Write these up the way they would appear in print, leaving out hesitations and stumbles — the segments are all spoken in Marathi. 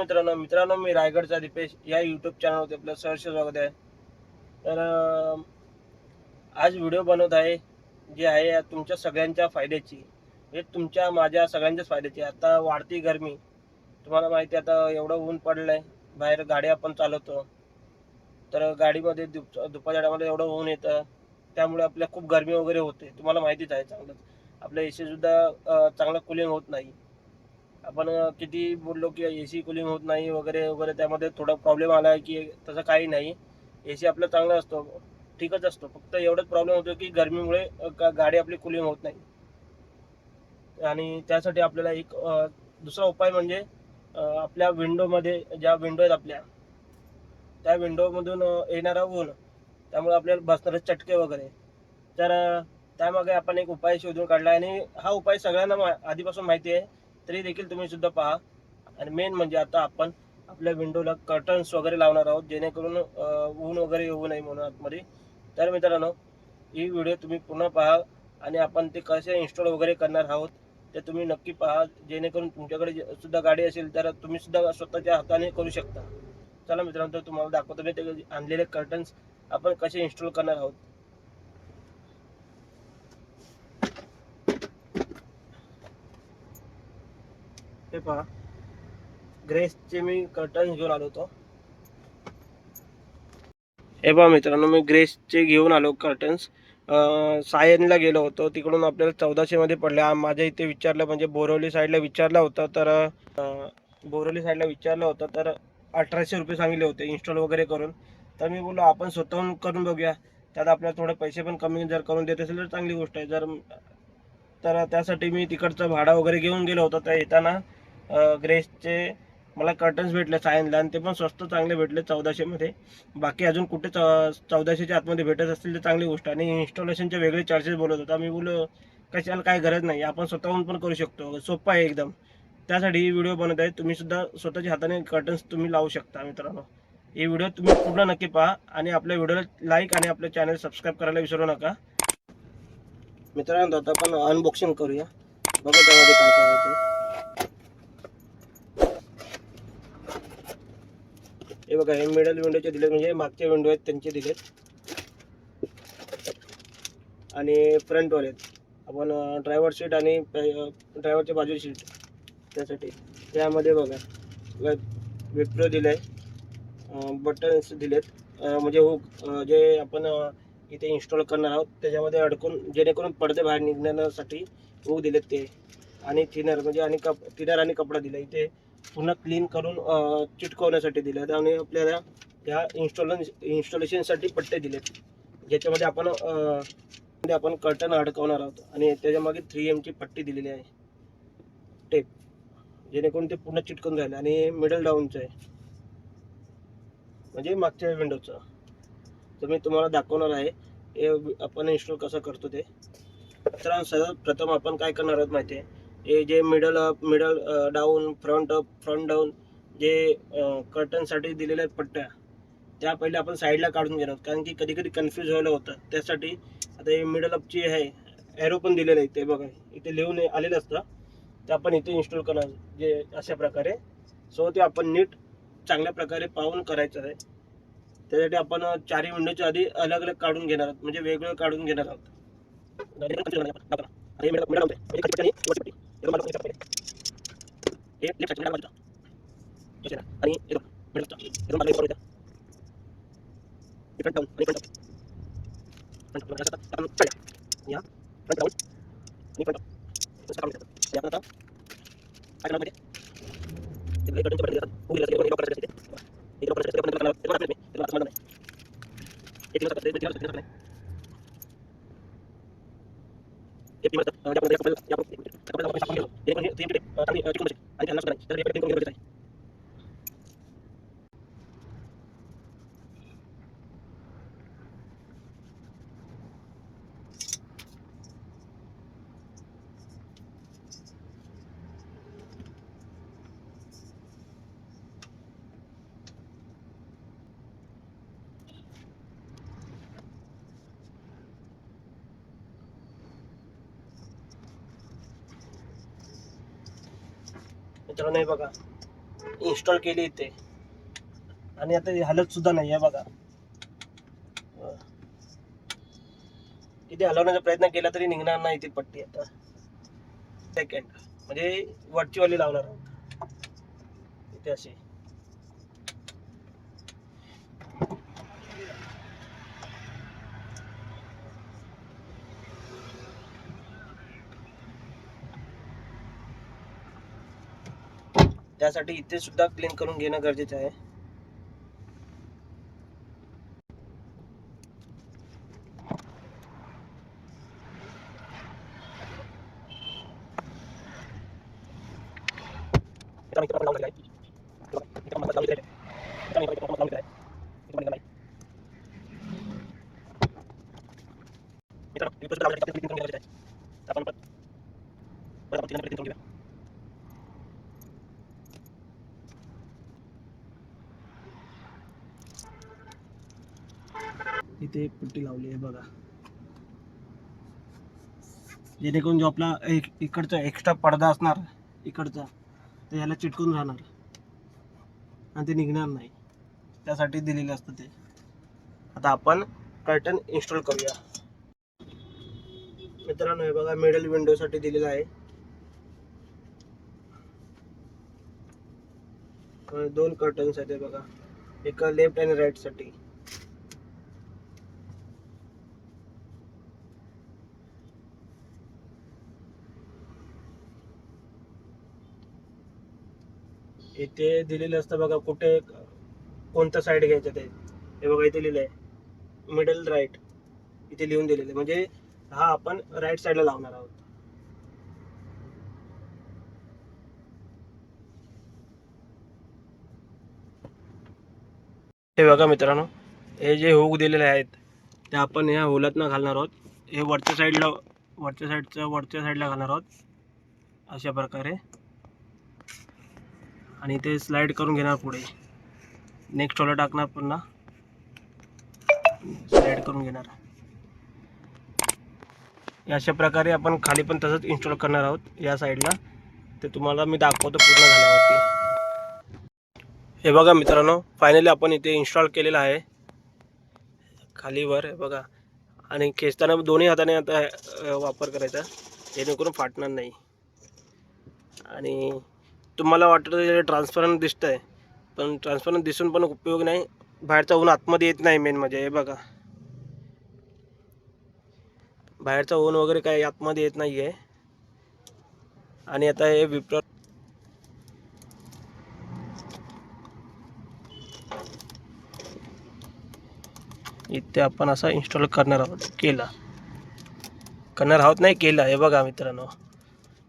मित्रांनो मी रायगडचा दीपेश या यूट्यूब चॅनलवरती आपलं सहर्ष स्वागत आहे. तर आज व्हिडिओ बनवत आहे जी आहे तुमच्या सगळ्यांच्या फायद्याची, हे तुमच्या माझ्या सगळ्यांच्याच फायद्याची. आता वाढती गरमी, तुम्हाला माहिती आहे, आता एवढं ऊन पडलं आहे, बाहेर गाडी आपण चालवतो तर गाडीमध्ये दुपारच्या टायमाला एवढं ऊन येतं, त्यामुळे आपल्या खूप गरमी वगैरे होते. तुम्हाला माहितीच आहे चांगलंच. आपलं AC सुद्धा चांगलं कूलिंग होत नाही. आपण किती बोललो की AC कूलिंग होत नाही वगैरे वगैरे, त्यामध्ये थोडा प्रॉब्लेम आला आहे की तसं काही नाही. AC आपलं चांगला असतो, ठीकच असतो. फक्त एवढंच प्रॉब्लेम होतो की गरमीमुळे गाडी आपली कूलिंग होत नाही. आणि त्यासाठी आपल्याला एक दुसरा उपाय म्हणजे आपल्या विंडोमध्ये ज्या विंडो आहेत आपल्या, त्या विंडोमधून येणारा ऊन, त्यामुळे आपल्याला बसणारे चटके वगैरे, तर त्यामागे आपण एक उपाय शोधून काढला. आणि हा उपाय सगळ्यांना आधीपासून माहिती आहे, तरी देखील तुम्ही सुद्धा पहा. आणि मेन म्हणजे आता आपण आपल्या विंडोला कर्टन्स वगैरे लावणार आहोत, जेणेकरून ऊन वगैरे येऊ नये म्हणून आतमध्ये. तर मित्रांनो, ही व्हिडिओ तुम्ही पुन्हा पहा आणि आपण ते कसे इन्स्टॉल वगैरे करणार आहोत ते तुम्ही नक्की पहा, जेणेकरून तुमच्याकडे सुद्धा गाडी असेल तर तुम्ही सुद्धा स्वतःच्या हाताने करू शकता. चला मित्रांनो, तर तुम्हाला दाखवतो मी ते आणलेले कर्टन्स आपण कसे इन्स्टॉल करणार आहोत. हे पहा, ग्रेसचे मी कर्टन्स घेऊन आलो होतो. हे पहा मित्रांनो, मी ग्रेसचे घेऊन आलो कर्टन्स. सायनला गेलो होतो, तिकडून आपल्याला 1400 मध्ये पडले. माझ्या इथे विचारलं, म्हणजे बोरवली साईडला विचारलं होतं, तर बोरवली साईडला विचारलं होतं तर 1800 रुपये सांगितले होते इन्स्टॉल वगैरे करून. तर मी बोललो आपण स्वतःहून करून बघूया, त्यात आपल्याला थोडे पैसे पण कमी जर करून देत असेल तर चांगली गोष्ट आहे. तर त्यासाठी मी तिकडचं भाडं वगैरे घेऊन गेलो होतो. त्या येताना ग्रेसचे मला कर्टन्स भेटले सायनला, आणि ते पण स्वस्त चांगले भेटले 1400 मध्ये. बाकी अजून कुठे 1400च्या आतमध्ये भेटत असतील तर चांगली गोष्ट. आणि इन्स्टॉलेशनचे वेगळे चार्जेस बोलत होता. मी बोललो कशाला, काय गरज नाही, आपण स्वतःहून पण करू शकतो, सोपं आहे एकदम. त्यासाठी ही व्हिडिओ बनत आहे. तुम्ही सुद्धा स्वतःच्या हाताने कर्टन्स तुम्ही लावू शकता. मित्रांनो, ही व्हिडिओ तुम्ही पूर्ण नक्की पहा आणि आपल्या व्हिडिओला लाईक आणि आपल्या चॅनल सबस्क्राईब करायला विसरू नका. मित्रांनो, आता आपण अनबॉक्सिंग करूया, बघा त्यामध्ये काय काय आहे हे बघा, हे मिडल विंडोचे दिलेत, म्हणजे मागचे विंडो आहेत त्यांचे दिलेत, आणि फ्रंटवर आहेत. आपण ड्रायव्हर सीट आणि ड्रायव्हरच्या बाजूची सीट, त्यासाठी त्यामध्ये बघा विप्रो दिलं आहे, बटन्स दिलेत, म्हणजे हुक जे आपण इथे इन्स्टॉल करणार आहोत त्याच्यामध्ये अडकून, जेणेकरून पडदे बाहेर निघण्यासाठी हुक दिलेत ते. आणि थिनर, म्हणजे आणि थिनर आणि कपडा दिला इथे पुन्हा क्लीन करून चिटकवण्यासाठी दिलेत. आणि आपल्याला ह्या इन्स्टॉलेशनसाठी पट्टे दिलेत, ज्याच्यामध्ये आपण कर्टन अडकवणार आहोत. आणि त्याच्यामागे 3M ची पट्टी दिलेली आहे, टेप, जेणेकरून ते पूर्ण चिटकून जाईल. आणि मिडल डाऊनचं आहे, म्हणजे मागच्या विंडोचं. तर मी तुम्हाला दाखवणार आहे हे आपण इन्स्टॉल कसं करतो ते. तर सर्वप्रथम आपण काय करणार आहोत माहिती आहे, हे जे middle up, middle down, front up, front down, जे कर्टनसाठी दिलेल्या पट्ट्या, त्या पहिले आपण साईडला काढून घेणार आहोत, कारण की कधी कधी कन्फ्यूज व्हायला होतं. त्यासाठी आता हे मिडल अपची आहे, ॲरो पण दिलेलं आहे ते बघा, इथे लिहून आलेलं असतं, ते आपण इथे इन्स्टॉल करणार, जे अशा प्रकारे. सो ते आपण नीट चांगल्या प्रकारे पाहून करायचं आहे. त्यासाठी आपण चारही विंडोच्या आधी अलग अलग काढून घेणार आहोत, म्हणजे वेगवेगळं काढून घेणार आहोत. मित्रांनो, हे बघा, इन्स्टॉल केली इथे आणि आता ही हलत सुद्धा नाही आहे बघा. इथे हलवण्याचा प्रयत्न केला तरी निघणार नाही ती पट्टी. आता सेकंड म्हणजे वरचीवाली लावणार आहोत इथे अशी. त्यासाठी इथे सुद्धा क्लीन करून घेणं गरजेचं आहे. इथे पट्टी लावली आहे बघा, जेणेकरून जो आपला इकडचा एक्स्ट्रा पडदा असणार इकडचा तर याला चिटकून राहणार आणि ते निघणार नाही, त्यासाठी दिलेलं असतं ते. आता आपण कर्टन इन्स्टॉल करूया. मित्रांनो हे बघा मिडल विंडो साठी दिलेलं आहे. 2 कर्टन्स आहेत बघा, एका लेफ्ट आणि राईट साठी. इथे दिलेलं असतं बघा कुठे कोणतं साईड घ्यायचं ते. हे बघा इथे लिहिलं आहे मिडल राईट, इथे लिहून दिलेलं आहे, म्हणजे हा आपण राईट साईडला लावणार आहोत. हे बघा मित्रांनो, हे जे हुक दिलेले आहेत ते आपण या होलातनं घालणार आहोत. हे वरच्या साईडला घालणार आहोत अशा प्रकारे, आणि ते स्लाइड करून घेणार पुढे. नेक्स्ट होल टाकणार, पुन्हा स्लाइड करून घेणार. अशा प्रकारे आपण खाली पण तसंच इन्स्टॉल करणार आहोत या साईडला. ते तुम्हाला मी दाखवतो पूर्ण झाल्यावरती. हे बघा मित्रांनो, फायनली आपण इथे इन्स्टॉल केलेलं आहे खालीवर. हे बघा, आणि खेचताना दोन्ही हाताने आता वापर करायचा जेणेकरून फाटणार नाही. आणि तुम्हाला वाटतं ट्रान्सपरंट दिसतंय, पण ट्रान्सपरंट दिसून पण उपयोग नाही, बाहेरचा ऊन आतमध्ये येत नाही मेन म्हणजे. हे बघा बाहेरचा ऊन वगैरे काय आतमध्ये येत नाही आहे. आणि आता हे विप्रो इथे आपण असा इन्स्टॉल करणार आहोत नाही केला. हे बघा मित्रांनो,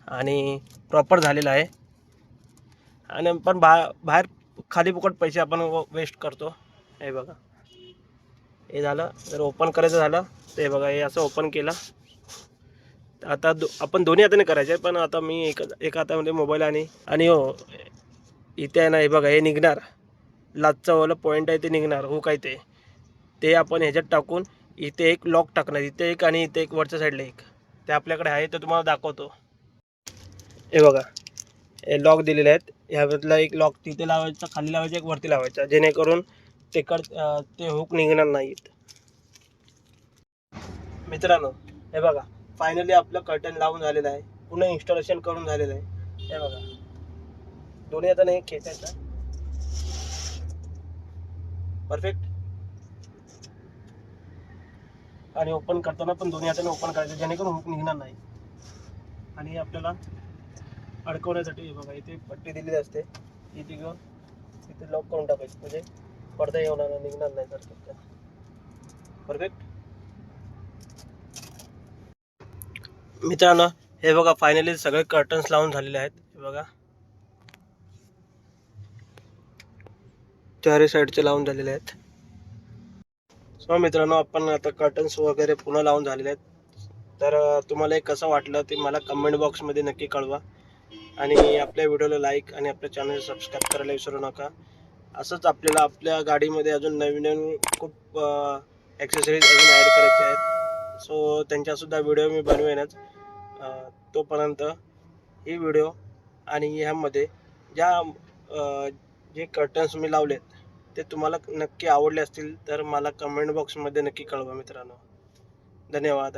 आणि प्रॉपर झालेला आहे. आणि पण बाहेर खाली फुकट पैसे आपण वेस्ट करतो. हे बघा हे झालं. जर ओपन करायचं झालं तर हे बघा हे असं ओपन केलं. आता आपण दोन्ही हाताने करायचं आहे, पण आता मी एका हातामध्ये मोबाईल आणि हो इथे आहे ना, हे बघा हे निघणार लाचचा वाला पॉईंट आहे ते निघणार हो काय ते आपण ह्याच्यात टाकून इथे एक लॉक टाकणार, इथे एक आणि इथे एक वरच्या साईडला एक. ते आपल्याकडे आहे, ते तुम्हाला दाखवतो. हे बघा हे लॉक दिलेले आहेत. ह्यामधला एक लॉक तिथे लावायचा, खाली लावायचा, एक वरती लावायचा, जेणेकरून ते हुक निघणार नाहीत. मित्रांनो हे बघा फायनली आपलं कर्टन लावून झालेलं आहे, पुन्हा इन्स्टॉलेशन करून झालेलं आहे. हे बघा दोन्ही हाताने एक खेचायचा परफेक्ट, आणि ओपन करताना पण दोन्ही हाताने ओपन करायचं जेणेकरून हुक निघणार नाही. आणि आपल्याला अडकवण्यासाठी हे बघा इथे पट्टी दिलेली असते, इथे घेऊन इथे लॉक करून टाकायचं, म्हणजे पडदा येणार निघणार नाही तर परफेक्ट. मित्रांनो हे बघा फायनली सगळे कर्टन्स लावून झालेले आहेत. हे बघा चारही साईडचे लावून झालेले आहेत. सो मित्रांनो आपण आता कर्टन्स वगैरे पुन्हा लावून झालेले आहेत. तर तुम्हाला एक कसं वाटलं ते मला कमेंट बॉक्समध्ये नक्की कळवा. आणि आपल्या व्हिडिओला लाईक आणि आपल्या चॅनलला सबस्क्राईब करायला विसरू नका. असंच आपल्याला आपल्या गाडीमध्ये अजून नवीन खूप ॲक्सेसरीज अजून ॲड करायचे आहेत. सो त्यांच्यासुद्धा व्हिडिओ मी बनवेनच. तोपर्यंत ही व्हिडिओ आणि ह्यामध्ये ज्या जे कर्टन्स मी लावलेत ते तुम्हाला नक्की आवडले असतील तर मला कमेंट बॉक्समध्ये नक्की कळवा मित्रांनो. धन्यवाद.